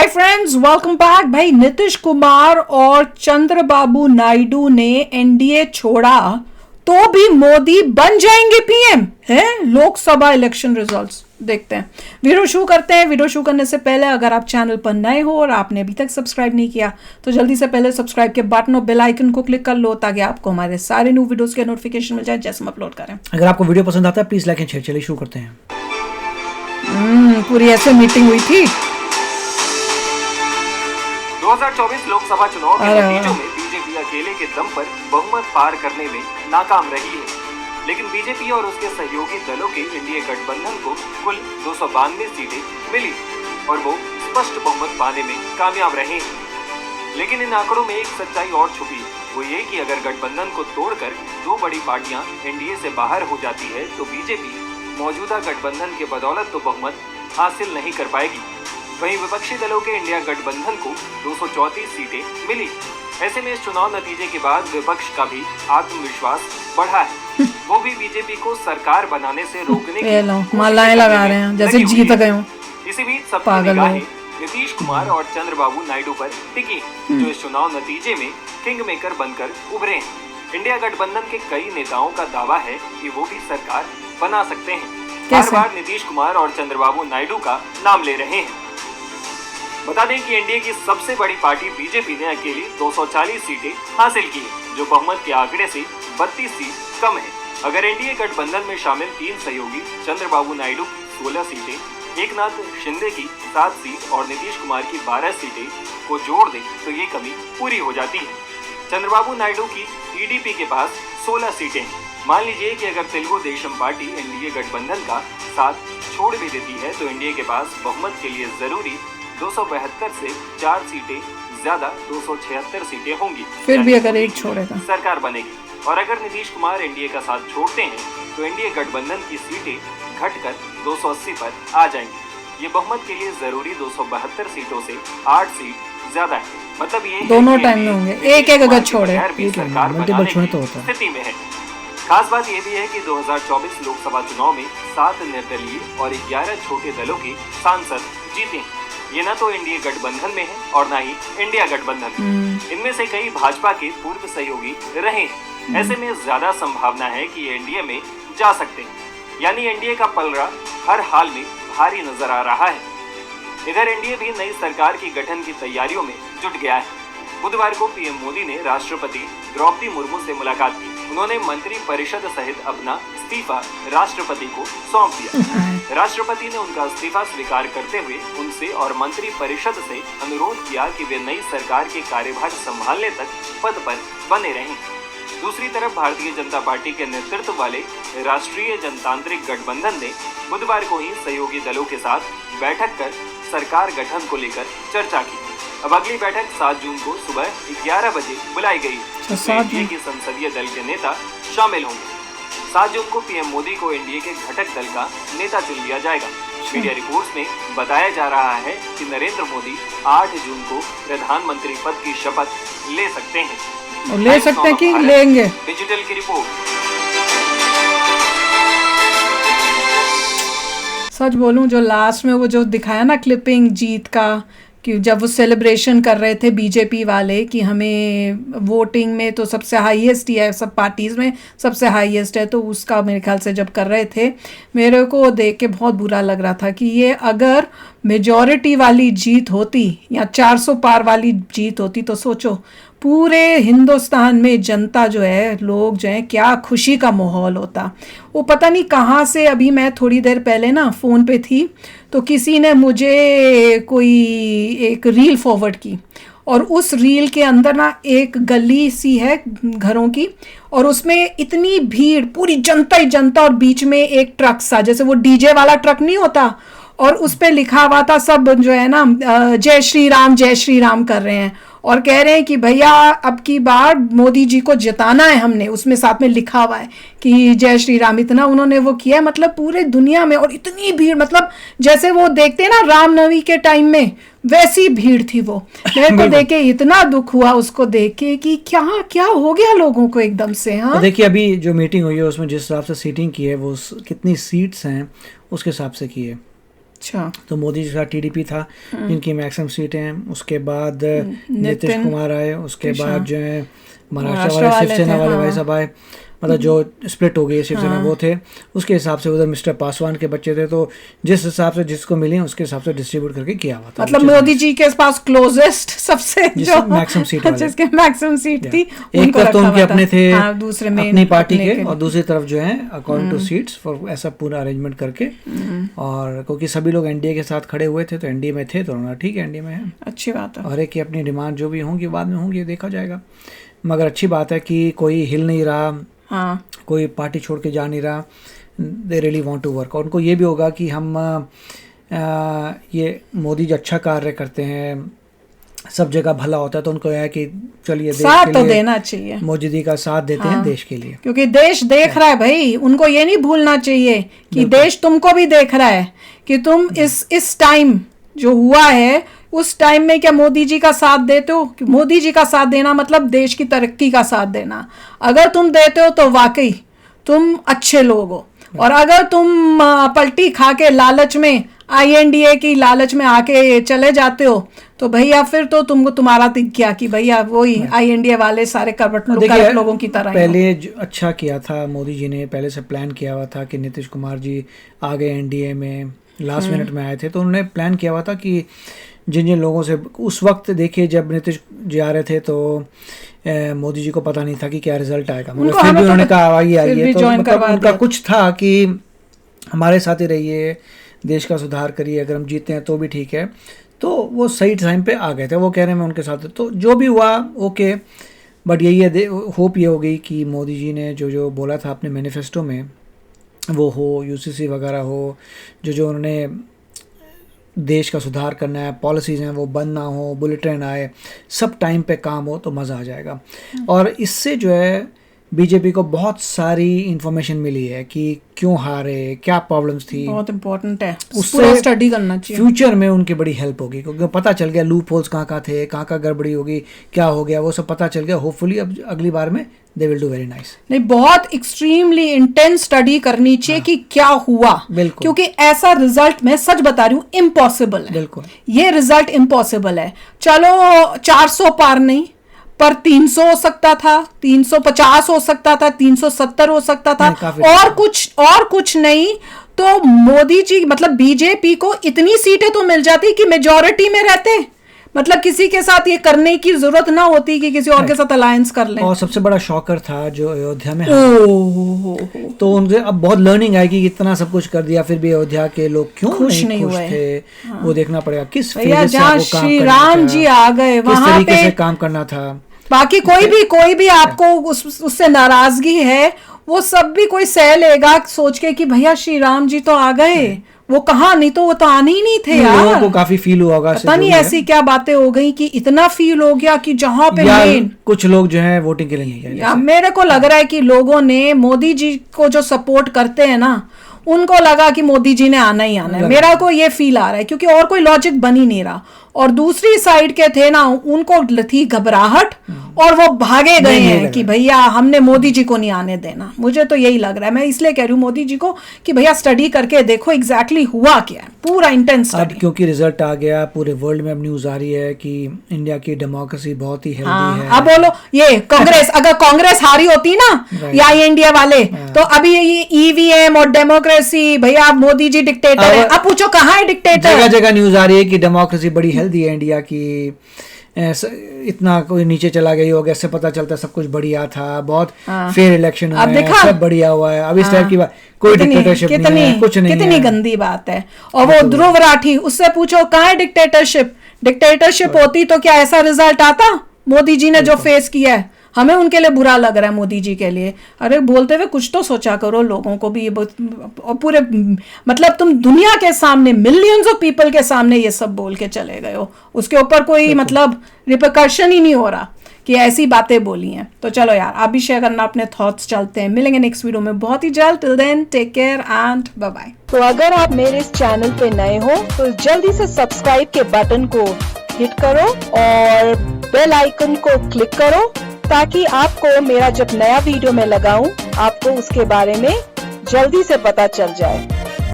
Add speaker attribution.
Speaker 1: Hi friends, welcome back. भाई नीतीश कुमार और चंद्रबाबू नायडू ने एनडीए छोड़ा तो भी मोदी बन जाएंगे पीएम है। लोकसभा इलेक्शन रिजल्ट्स देखते हैं। वीडियो शुरू करते हैं। वीडियो शुरू करने से पहले अगर आप चैनल पर नए हो और आपने अभी तक सब्सक्राइब नहीं किया तो जल्दी से पहले सब्सक्राइब के बटन और बेल आइकन को क्लिक कर लो ताकि आपको हमारे सारे न्यू वीडियोस के नोटिफिकेशन मिल जाए जैसे हम अपलोड करें।
Speaker 2: अगर आपको वीडियो पसंद आता है प्लीज लाइक एंड शेयर। चलिए शुरू करते हैं।
Speaker 1: पूरी ऐसे मीटिंग हुई थी।
Speaker 3: 2024 लोकसभा चुनाव के नतीजों में बीजेपी अकेले के दम पर बहुमत पार करने में नाकाम रही है, लेकिन बीजेपी और उसके सहयोगी दलों के एनडीए गठबंधन को कुल 292 सीटें मिली और वो स्पष्ट बहुमत पाने में कामयाब रहे हैं। लेकिन इन आंकड़ों में एक सच्चाई और छुपी है, वो ये कि अगर गठबंधन को तोड़कर दो बड़ी पार्टियां एनडीए से बाहर हो जाती है तो बीजेपी मौजूदा गठबंधन के बदौलत तो बहुमत हासिल नहीं कर पाएगी। वहीं विपक्षी दलों के इंडिया गठबंधन को 234 सीटें मिली। ऐसे में इस चुनाव नतीजे के बाद विपक्ष का भी आत्मविश्वास बढ़ा है। वो भी बीजेपी को सरकार बनाने से रोकने की
Speaker 1: मालाएं लगा रहे हैं जैसे जीत गए हों।
Speaker 3: इसी बीच सबकी निगाहें नीतीश कुमार और चंद्रबाबू नायडू पर टिकी, जो इस चुनाव नतीजे में किंग मेकर बनकर उभरे हैं। इंडिया गठबंधन के कई नेताओं का दावा है कि वो भी सरकार बना सकते हैं। हर बार नीतीश कुमार और चंद्रबाबू नायडू का नाम ले रहे हैं। बता दें कि एनडीए की सबसे बड़ी पार्टी बीजेपी ने अकेली 240 सीटें हासिल की, जो बहुमत के आंकड़े से 32 सीट कम है। अगर एनडीए गठबंधन में शामिल 3 सहयोगी चंद्रबाबू नायडू की 16 सीटें, एकनाथ शिंदे की 7 सीट और नीतीश कुमार की 12 सीटें को जोड़ दें तो ये कमी पूरी हो जाती है। चंद्रबाबू नायडू की टीडीपी के पास 16 सीटें हैं। मान लीजिए कि अगर तेलुगु देशम पार्टी एनडीए गठबंधन का साथ छोड़ भी देती है तो एनडीए के पास बहुमत के लिए जरूरी 272 से 4 सीटें ज्यादा 276 सीटें होंगी।
Speaker 1: फिर भी अगर एक छोड़ेगा
Speaker 3: सरकार बनेगी। और अगर नीतीश कुमार एनडीए का साथ छोड़ते हैं तो एनडीए गठबंधन की सीटें घटकर 280 पर आ जाएंगी। ये बहुमत के लिए जरूरी 272 सीटों से 8 सीट ज्यादा है। मतलब ये
Speaker 1: दोनों टाइम में होंगे, एक एक अगर छोड़े
Speaker 3: सरकार बनाने की स्थिति में है। खास बात यह भी है कि 2024 लोकसभा चुनाव में 7 निर्दलीय और 11 छोटे दलों के सांसद जीते हैं। ये न तो एनडीए गठबंधन में है और न ही इंडिया गठबंधन में। इनमें से कई भाजपा के पूर्व सहयोगी रहे हैं। ऐसे में ज्यादा संभावना है कि ये एनडीए में जा सकते हैं, यानी एनडीए का पलड़ा हर हाल में भारी नजर आ रहा है। इधर एनडीए भी नई सरकार की गठन की तैयारियों में जुट गया है। बुधवार को पीएम मोदी ने राष्ट्रपति द्रौपदी मुर्मू से मुलाकात की। उन्होंने मंत्री परिषद सहित अपना इस्तीफा राष्ट्रपति को सौंप दिया। राष्ट्रपति ने उनका इस्तीफा स्वीकार करते हुए उनसे और मंत्री परिषद से अनुरोध किया कि वे नई सरकार के कार्यभार संभालने तक पद पर बने रहें। दूसरी तरफ भारतीय जनता पार्टी के नेतृत्व वाले राष्ट्रीय जनतांत्रिक गठबंधन ने बुधवार को ही सहयोगी दलों के साथ बैठक कर सरकार गठन को लेकर चर्चा की। अब अगली बैठक 7 जून को सुबह 11 बजे बुलाई गई है। एनडीए के संसदीय दल के नेता शामिल होंगे। 7 जून को पीएम मोदी को एनडीए के घटक दल का नेता चुन लिया जाएगा। मीडिया रिपोर्ट्स में बताया जा रहा है कि नरेंद्र मोदी 8 जून को प्रधानमंत्री पद की शपथ ले सकते हैं।
Speaker 1: ले सकते हैं कि लेंगे।
Speaker 3: डिजिटल की रिपोर्ट।
Speaker 1: सच बोलूं, जो लास्ट में वो जो दिखाया ना क्लिपिंग जीत का, कि जब वो सेलिब्रेशन कर रहे थे बीजेपी वाले कि हमें वोटिंग में तो सबसे हाईएस्ट ही है, सब पार्टीज़ में सबसे हाईएस्ट है, तो उसका मेरे ख्याल से जब कर रहे थे मेरे को देख के बहुत बुरा लग रहा था कि ये अगर मेजॉरिटी वाली जीत होती या 400 पार वाली जीत होती तो सोचो पूरे हिंदुस्तान में जनता जो है, लोग जो हैं, क्या खुशी का माहौल होता। वो पता नहीं कहाँ से, अभी मैं थोड़ी देर पहले ना फ़ोन पे थी तो किसी ने मुझे कोई एक रील फॉरवर्ड की और उस रील के अंदर ना एक गली सी है घरों की और उसमें इतनी भीड़, पूरी जनता ही जनता, और बीच में एक ट्रक सा, जैसे वो डीजे वाला ट्रक नहीं होता, और उस पे लिखा हुआ था, सब जो है ना जय श्री राम कर रहे हैं और कह रहे हैं कि भैया अब की बार मोदी जी को जिताना है हमने। उसमें साथ में लिखा हुआ है कि जय श्री राम। इतना उन्होंने वो किया है, मतलब पूरे दुनिया में, और इतनी भीड़, मतलब जैसे वो देखते हैं ना रामनवमी के टाइम में, वैसी भीड़ थी वो। मेरे को देख के इतना दुख हुआ उसको देख के कि क्या क्या हो गया लोगों को एकदम से। हाँ,
Speaker 2: देखिए अभी जो मीटिंग हुई है उसमें जिस हिसाब से सीटिंग की है, वो कितनी सीट्स हैं उसके हिसाब से की है।
Speaker 1: अच्छा,
Speaker 2: तो मोदी जी का टीडीपी था जिनकी मैक्सिमम सीटें हैं। उसके बाद नीतीश कुमार आए, उसके बाद जो है महाराष्ट्र वाले शिवसेना वाले भाई साहब आए, मतलब जो स्प्लिट हो गई शिवसेना वो थे। उसके हिसाब से उधर मिस्टर पासवान के बच्चे थे, तो जिस हिसाब से जिसको मिली उसके हिसाब से डिस्ट्रीब्यूट करके किया हुआ था।
Speaker 1: मतलब मोदी जी के पास क्लोजेस्ट सबसे जो
Speaker 2: मैक्सिमम सीट वाले,
Speaker 1: जिसके मैक्सिम सीट थी,
Speaker 2: एक तरफ तो उनके अपने थे,
Speaker 1: दूसरे
Speaker 2: अपनी पार्टी के, और दूसरी तरफ जो है अकॉर्डिंग टू सीट्स फॉर ऐसा पूरा अरेंजमेंट करके। और क्योंकि सभी लोग एनडीए के साथ खड़े हुए थे तो एनडीए में थे, तो उन्होंने ठीक है एनडीए में है,
Speaker 1: अच्छी बात है।
Speaker 2: और एक की अपनी डिमांड जो भी होंगी बाद में होंगी, देखा जाएगा। मगर अच्छी बात है कि कोई हिल नहीं रहा,
Speaker 1: हाँ,
Speaker 2: कोई पार्टी छोड़ के जा नहीं रहा। They really want to work. और उनको ये भी होगा कि हम ये मोदी जी अच्छा कार्य करते हैं, सब जगह भला होता है, तो उनको यह है कि चलिए देश
Speaker 1: साथ
Speaker 2: के
Speaker 1: तो
Speaker 2: लिए
Speaker 1: देना चाहिए,
Speaker 2: मोदी जी का साथ देते हैं देश के लिए,
Speaker 1: क्योंकि देश देख रहा है भाई। उनको ये नहीं भूलना चाहिए कि देश तुमको भी देख रहा है कि तुम इस टाइम जो हुआ है उस टाइम में क्या मोदी जी का साथ देते हो। मोदी जी का साथ देना मतलब देश की तरक्की का साथ देना। अगर तुम देते हो तो वाकई तुम अच्छे लोग हो, और अगर तुम पलटी खा के लालच में, INDA की लालच में आके चले जाते हो, तो भैया फिर तो तुमको तुम्हारा क्या कि भैया वही INDA वाले सारे करवट लोगों की तरह।
Speaker 2: पहले अच्छा किया था मोदी जी ने, पहले से प्लान किया हुआ था कि नीतीश कुमार जी आ गए NDA में, लास्ट मिनट में आए थे, तो उन्होंने प्लान किया हुआ था कि जिन जिन लोगों से उस वक्त देखिए जब नीतीश जी आ रहे थे तो मोदी जी को पता नहीं था कि क्या रिजल्ट आएगा, मगर फिर भी उन्होंने कहा आइए, तो मतलब उनका कुछ था कि हमारे साथ ही रहिए, देश का सुधार करिए, अगर हम जीते हैं तो भी ठीक है। तो वो सही टाइम पे आ गए थे, वो कह रहे हैं मैं उनके साथ। तो जो भी हुआ ओके, बट यही है, होप ये हो गई कि मोदी जी ने जो जो बोला था अपने मैनिफेस्टो में वो हो, UCC वगैरह हो, जो उन्होंने देश का सुधार करना है, पॉलिसीज़ हैं वो बंद ना हो, बुलेट ट्रेन आए, सब टाइम पे काम हो तो मज़ा आ जाएगा। और इससे जो है बीजेपी को बहुत सारी इंफॉर्मेशन मिली है कि क्यों हारे, क्या प्रॉब्लम्स थी,
Speaker 1: बहुत इंपॉर्टेंट है,
Speaker 2: उससे
Speaker 1: स्टडी करना चाहिए।
Speaker 2: फ्यूचर में उनकी बड़ी हेल्प होगी, क्योंकि पता चल गया लूप होल्स कहाँ थे, कहाँ गड़बड़ी होगी, क्या हो गया, वो सब पता चल गया। होपफुली अब अगली बार में they will do very nice.
Speaker 1: नहीं, बहुत एक्सट्रीमली इंटेंस स्टडी करनी चाहिए कि क्या हुआ,
Speaker 2: बिल्कुल,
Speaker 1: क्योंकि ऐसा रिजल्ट मैं सच बता रही हूँ इम्पॉसिबल है।
Speaker 2: बिल्कुल, ये
Speaker 1: रिजल्ट इम्पॉसिबल है। चलो 400 पार नहीं, पर 300 हो सकता था, 350 हो सकता था, 370 हो सकता था, और कुछ नहीं तो मोदी जी मतलब बीजेपी को इतनी सीटें तो मिल जाती कि मेजॉरिटी में रहते, मतलब किसी के साथ ये करने की जरूरत ना होती कि किसी और के साथ अलायंस कर लें।
Speaker 2: और सबसे बड़ा शॉकर था जो अयोध्या में, तो उनसे अब बहुत लर्निंग आएगी कि इतना सब कुछ कर दिया फिर भी अयोध्या के लोग क्यों खुश नहीं हुए थे। वो देखना पड़ेगा किस फेज से वो काम
Speaker 1: श्री राम जी आ गए वहां पे
Speaker 2: काम करना था।
Speaker 1: बाकी कोई भी आपको उससे नाराजगी है वो सब भी कोई सह लेगा सोच के कि भैया श्री राम जी तो आ गए, वो कहा, नहीं तो वो तो आने ही नहीं थे यार।
Speaker 2: लोगों को काफी फील हुआ होगा,
Speaker 1: पता नहीं ऐसी क्या बातें हो गई कि इतना फील हो गया कि जहां पे मेन
Speaker 2: कुछ लोग जो है वोटिंग के लिए नहीं गए।
Speaker 1: मेरे को लग रहा है कि लोगों ने मोदी जी को जो सपोर्ट करते हैं ना, उनको लगा कि मोदी जी ने आना ही आना है। मेरा को ये फील आ रहा है, क्योंकि और कोई लॉजिक बन ही नहीं रहा। और दूसरी साइड के थे ना, उनको थी घबराहट और वो भागे गए हैं कि भैया हमने मोदी जी को नहीं आने देना। मुझे तो यही लग रहा है, मैं इसलिए कह रही हूँ मोदी जी को कि भैया स्टडी करके देखो एग्जैक्टली हुआ क्या है, पूरा इंटेंस स्टडी।
Speaker 2: क्योंकि रिजल्ट आ गया, पूरे वर्ल्ड में अब न्यूज आ रही है कि इंडिया की डेमोक्रेसी बहुत ही हेल्दी है।
Speaker 1: अब बोलो ये कांग्रेस, अगर कांग्रेस हारी होती ना या इंडिया वाले, तो अभी ये EVM और डेमोक्रेसी, भैया मोदी जी डिक्टेटर है। अब पूछो कहाँ है डिक्टेटर?
Speaker 2: जगह जगह न्यूज आ रही है कि डेमोक्रेसी बड़ी हेल्दी है इंडिया की, इतना कोई नीचे चला गई होगा, इससे पता चलता सब कुछ बढ़िया था, बहुत फेयर इलेक्शन हुआ है, सब बढ़िया हुआ है। अब इस टाइप की बात, कोई डिक्टेटरशिप नहीं है, कुछ नहीं है।
Speaker 1: कितनी गंदी बात है। और वो ध्रुव राठी, उससे पूछो कहाँ है डिक्टेटरशिप? डिक्टेटरशिप होती तो क्या ऐसा रिजल्ट आता? मोदी जी ने जो फेस किया है, हमें उनके लिए बुरा लग रहा है मोदी जी के लिए। अरे बोलते हुए कुछ तो सोचा करो, लोगों को भी। और पूरे मतलब तुम दुनिया के सामने, मिलियंस ऑफ पीपल के सामने ये सब बोल के चले गए हो, उसके ऊपर कोई मतलब रिपरकशन ही नहीं हो रहा कि ऐसी बातें बोली हैं। तो चलो यार, आप भी शेयर करना अपने थॉट्स। चलते हैं, मिलेंगे नेक्स्ट वीडियो में बहुत ही जल्द। Till then take care and bye bye.
Speaker 4: तो अगर आप मेरे इस चैनल पे नए हो तो जल्दी से सब्सक्राइब के बटन को हिट करो और बेल आइकन को क्लिक करो, ताकि आपको मेरा जब नया वीडियो मैं लगाऊं आपको उसके बारे में जल्दी से पता चल जाए।